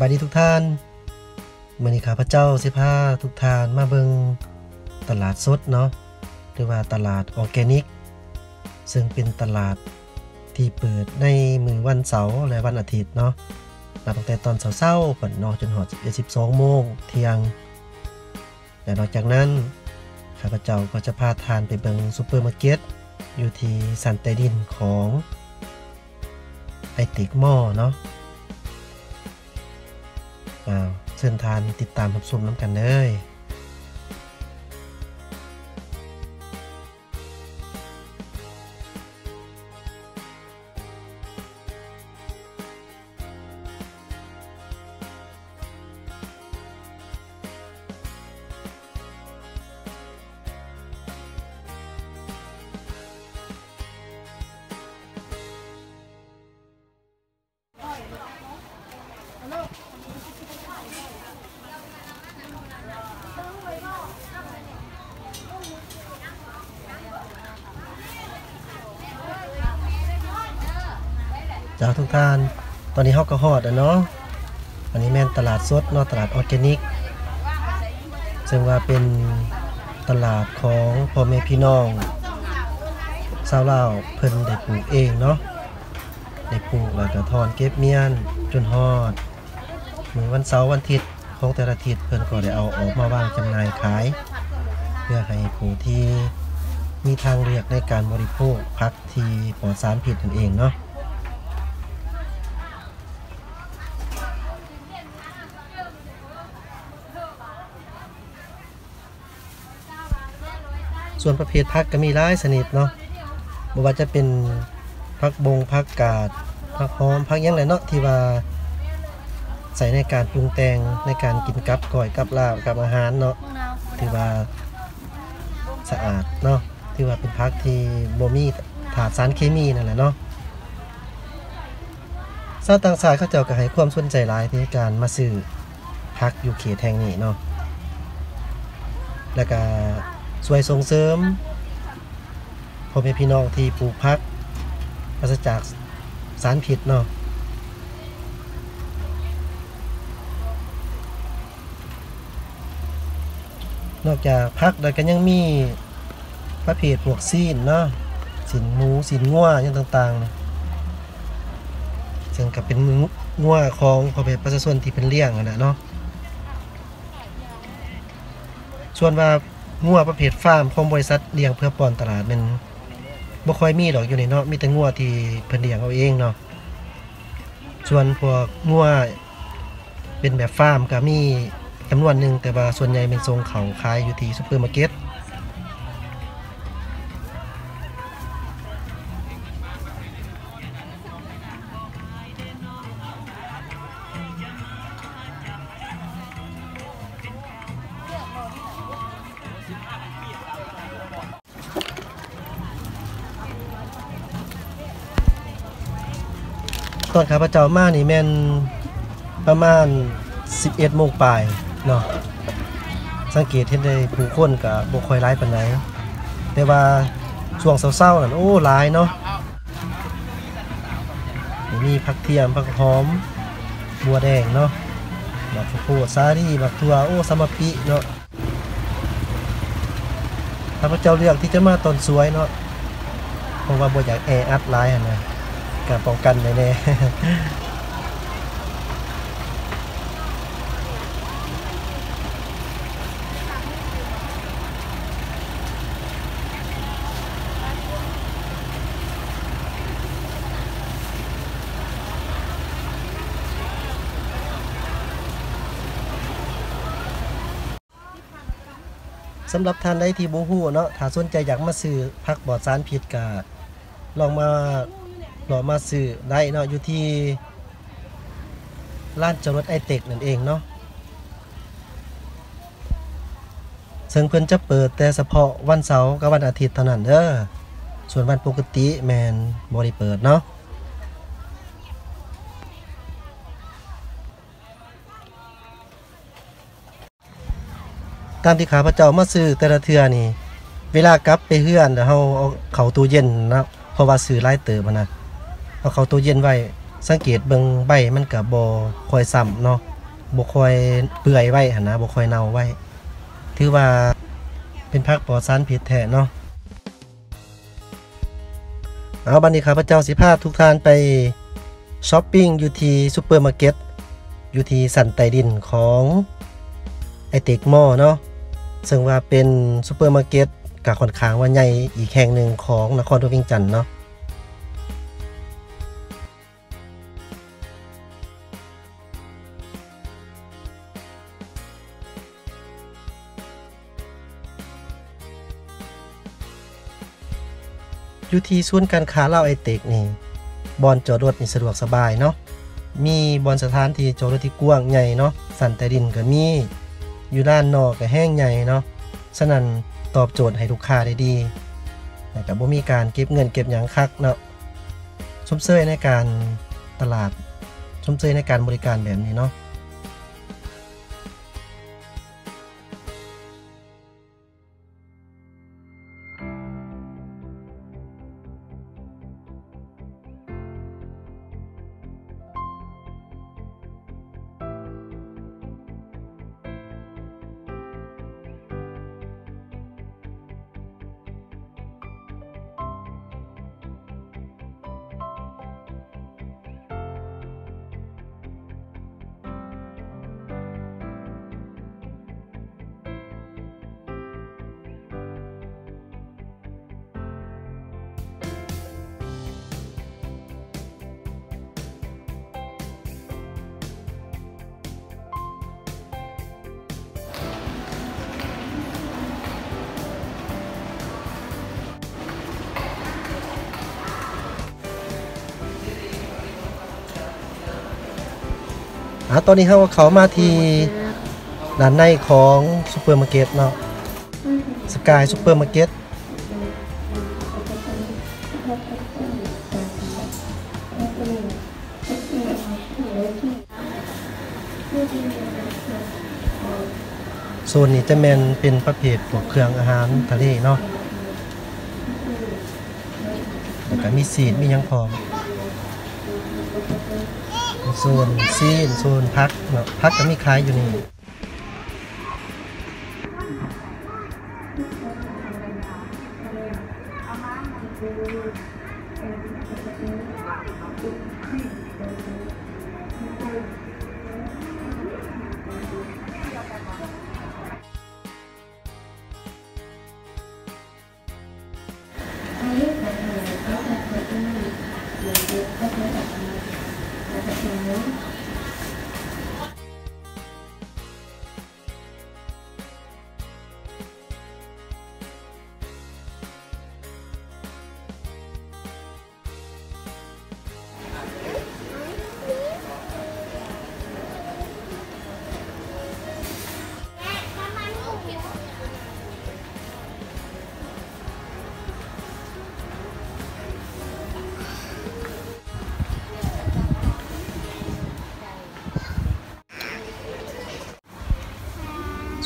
บายดีทุกท่านมื้อนี้ข้าพเจ้าสิพาทุกท่านมาเบิ่งตลาดสดเนาะหรือว่าตลาดออร์แกนิกซึ่งเป็นตลาดที่เปิดในมื้อวันเสาร์และวันอาทิตย์เนาะนับตั้งแต่ตอนเช้าๆเนาะจนฮอด 12 โมงเที่ยงและนอกจากนั้นข้าพเจ้าก็จะพาท่านไปเบิ่งซุปเปอร์มาร์เก็ตอยู่ที่สันใต้ดินของไอติกมอเนาะเชิญทานติดตามรับชมน้ำกันเลยเจ้าทุกท่านตอนนี้เฮาก็ฮอดเนาะอันนี้แม่นตลาดสดเนาะตลาดออร์แกนิกซึ่งว่าเป็นตลาดของพ่อแม่พี่น้องชาวลาวเพิ่นได้ปลูกเองเนาะได้ปลูกแล้วก็ถอนเก็บเมียนจนฮอดมื้อวันเสาร์วันอาทิตย์ของแต่ละอาทิตย์เพิ่นก็ได้เอาออกมาวางจำหน่ายขายเพื่อให้ผู้ที่มีทางเลือกในการบริโภคผักที่ปลอดสารพิษนั่นเองเนาะส่วนประเภทผักก็มีหลายชนิดเนาะบ่ว่าจะเป็นผักบงผักกาดผักหอมผักหยังไงเนาะที่ว่าใส่ในการปรุงแต่งในการกินกับก้อยกับลาบกับอาหารเนาะถือว่าสะอาดเนาะถือว่าเป็นผักที่บ่มีถาดสารเคมีนั่นแหละเนาะชาวต่างชาติเขาเจ้าก็ให้ความสนใจหลายในการมาซื้อผักอยู่เขตแห่งนี้เนาะแล้วก็ช่วยส่งเสริมพ่อแม่พี่น้องที่ปลูกผักปราศจากสารพิษเนาะนอกจากผักแล้วก็ยังมีประเภทพวกซีนเนาะสินหมูสินงัวอย่างต่างๆซึ่งก็เป็นงัวของพ่อแม่ประชาชนที่เป็นเลี้ยงนะเนาะส่วนว่างัวประเภทฟาร์มของบริษัทเลี้ยงเพื่อป้อนตลาดมันบ่ค่อยมีดอกอยู่ในเนาะมีแต่งัวที่เพิ่นเลี้ยงเอาเองเนาะส่วนพวกงัวเป็นแบบฟาร์มก็มีจำนวนหนึ่งแต่ว่าส่วนใหญ่เป็นทรงเขาขายอยู่ที่ซุปเปอร์มาร์เก็ตตอนข้าพเจ้ามานี่แม่นประมาณ 11 โมงปลายเนาะสังเกตเห็นได้ผู้คนก็บ่ค่อยหลายปานใดแต่ว่าช่วงเช้าๆนั่นโอ้หลายเนาะมีผักเทียมผักหอมบัวแดงเนาะบักข้าวโพดสาลี่บักถั่วโอ้สมปิเนาะข้าพเจ้าเลือกที่จะมาตอนสวยเนาะเพราะว่าบ่อยากแออัดหลายหั่นนะการป้องกันแน่ๆสำหรับท่านใดที่บ่ฮู้เนาะถ้าสนใจอยากมาซื้อผักปลอดสารพิษก็ลองมาซื้อได้เนาะอยู่ที่ร้านจอดรถไอเต็กนั่นเองเนาะซึ่งเพิ่นจะเปิดแต่เฉพาะวันเสาร์กับวันอาทิตย์เท่านั้นเด้อส่วนวันปกติแม่นบ่ได้เปิดเนาะ ตามที่ข้าพเจ้ามาซื้อแต่ละเทื่อนี่เวลากลับไปเฮือนเดี๋ยวเฮาเอาเข้าตู้เย็นนะเพราะว่าซื้อหลายเติบนะเอาเข้าตู้เย็นไว้ สังเกตเบิ่งใบมันก็บ่ค่อยซ้ำเนาะบ่ค่อยเปื่อยไว้หั่นนะบ่ค่อยเน่าไว้ถือว่าเป็นผักปลอดสารพิษแท้เนาะเอาบัดนี้ข้าพเจ้าสิพาทุกท่านไปช้อปปิ้งอยู่ที่ซุปเปอร์มาร์เก็ตอยู่ที่สันใต้ดินของไอเต็กมอเนาะซึ่งว่าเป็นซุปเปอร์มาร์เก็ตกับค่อนข้างว่าใหญ่อีกแห่งหนึ่งของนครหลวงเวียงจันทน์เนาะอยู่ที่ศูนย์การค้าลาวไอเต็กนี่บอนจอดรถนี่สะดวกสบายเนาะมีบอนสถานที่จอดรถที่กว้างใหญ่เนาะสันใต้ดินก็มีอยู่ด้านนอกก็แห้งใหญ่เนาะฉะนั้นตอบโจทย์ให้ลูกค้าได้ดีแต่ก็บ่มีการเก็บเงินเก็บหยังคักเนาะชมเชยในการตลาดชมเชยในการบริการแบบนี้เนาะตอนนี้เขามาที่ด้านในของซุปเปอร์มาร์เก็ตเนาะสกายซุปเปอร์มาร์เก็ตโซนนี้จะเป็นประเภทพวกเครื่องอาหารทะเลเนาะแล้วก็มีซีดมียังพร้อมโซนซีนโซนพักเนาะพักก็มีขายอยู่นี่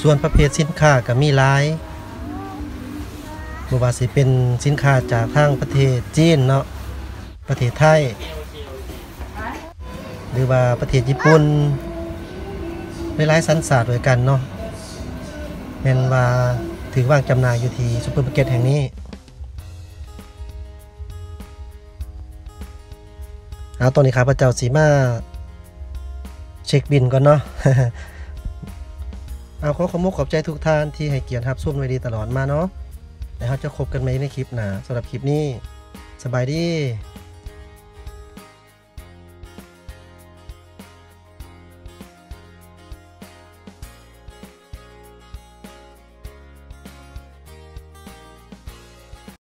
ส่วนประเภทสินค้าก็มีหลายบ่ว่าสิเป็นสินค้าจากทางประเทศจีนเนาะประเทศไทยหรือว่าประเทศญี่ปุ่นหลายๆสัญชาติด้วยกันเนาะแม่นว่าถือวางจำหน่ายอยู่ที่ซุปเปอร์มาร์เก็ตแห่งนี้ตอนนี้ข้าพเจ้าสิมาเช็คบิลก่อนเนาะ ขอขอบคุณขอบใจทุกท่านที่ให้เกียรติรับชมไว้ดีตลอดมาเนาะแล้วเราจะพบกันใหม่ในคลิปหน้าสำหรับคลิปนี้สบายดี